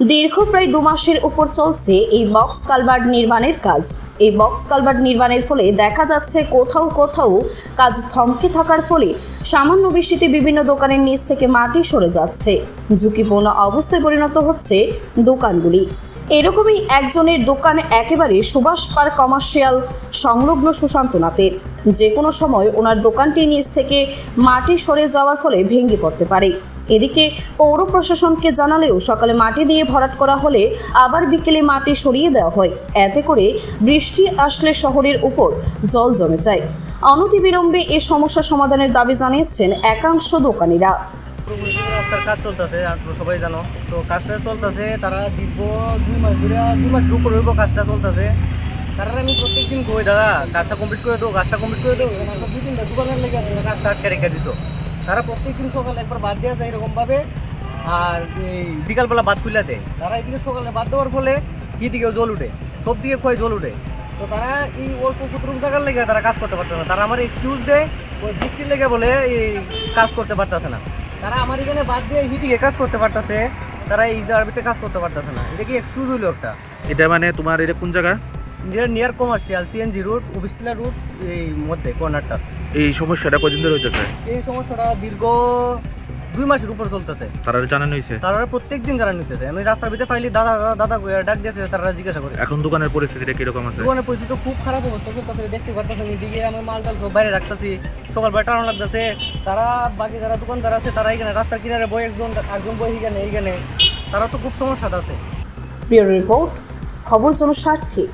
দীর্ঘ প্রায় 2 মাসের উপর চলছে এই বক্স কালভার্ট নির্মাণের কাজ। এই বক্স কালভার্ট নির্মাণের ফলে দেখা যাচ্ছে কোথাও কোথাও কাজ থমকে থাকার ফলে সামান্য বৃষ্টিতে বিভিন্ন দোকানের নিচ থেকে মাটি সরে যাচ্ছে। ঝুঁকিপূর্ণ অবস্থায় পরিণত হচ্ছে দোকানগুলি। এরকমই একজনের দোকান একেবারে সুভাষ পার্ক কমার্শিয়াল সংলগ্ন সুশান্তনাথের। যে কোনো সময় ওনার দোকানটির নিচ থেকে মাটি সরে যাওয়ার ফলে ভেঙে পড়তে পারে। এদিকে পৌর প্রশাসনকে জানালেও সকালে মাটি দিয়ে ভরাট করা হলে আবার বিকেলে মাটি সরিয়ে দেওয়া হয়। এতে করে বৃষ্টি আসলে শহরের উপর জল জমে যায়। অনতিবিলম্বে এ সমস্যা সমাধানের দাবি জানিয়েছেন একাংশ দোকানিরা। রাস্তার কাজ চলতেছে, আপনারা সবাই জানো। তো কাজটা চলতেছে, তারা দীর্ঘ 2 মাস ধরে 2 মাসের উপর হইব কাজটা চলতেছে। তারা আমি প্রত্যেকদিন কই দাদা কাজটা কমপ্লিট করে দেবো, কাজটা কমপ্লিট করে দেবো। আমরা 2-3টা দোকানের লেগে কাজটা আটকে রেখে দিছো। তারা প্রত্যেকদিন সকালে একবার বাদ দেওয়া যায় এরকমভাবে, আর এই বিকালবেলা বাদ খুলে দেয়। তারা এদিকে সকালে বাদ দেওয়ার ফলে দিকেও জল উঠে, সব দিকে ক্ষয় জল উঠে। তো তারা এই অল্প কুতরুম জায়গার লেগে তারা কাজ করতে পারতেছে না। তারা আমার এক্সকিউজ দেয় ওই বৃষ্টির লেগে বলে এই কাজ করতে পারতেছে না। তারা আমার এখানে বাদ দিয়ে হিদিকে কাজ করতে পারতেছে, তারা এই জায়গাতে কাজ করতে পারতেছে না। এটা কি এক্সকিউজ হইলো একটা? এটা মানে তোমার এটা কোন জায়গা? নিয়ার কমার্শিয়াল সিএনজি রুট, অফিসটিলা রুট, এই মধ্যে কর্নারটা। এই সমস্যাটা কদিন ধরে হইতেছে? এই সমস্যাটা দীর্ঘ 2 মাসের উপর চলতেছে। তারা জানানো হয়েছে? তারা প্রত্যেকদিন জানা নিতেছে। আমি রাস্তার ভিতরে ফাইলি দাদা দাদা দাদা ডাক দিয়েছে, তারা জিজ্ঞাসা করে। এখন দোকানের পরিস্থিতিটা কিরকম আছে? দোকানের পরিস্থিতি খুব খারাপ অবস্থা চলতেছে, দেখতে পারতেছেন। এদিকে আমার মাল টাল সব বাইরে রাখতেছি, সকালবেলা টানো লাগতেছে। তারা বাকি যারা দোকানদার আছে তারা এখানে রাস্তার কিনারে বই, একজন বই এইখানে, তারা তো খুব সমস্যাটা আছে। ব্যুরো রিপোর্ট, খবর জনস্বার্থে।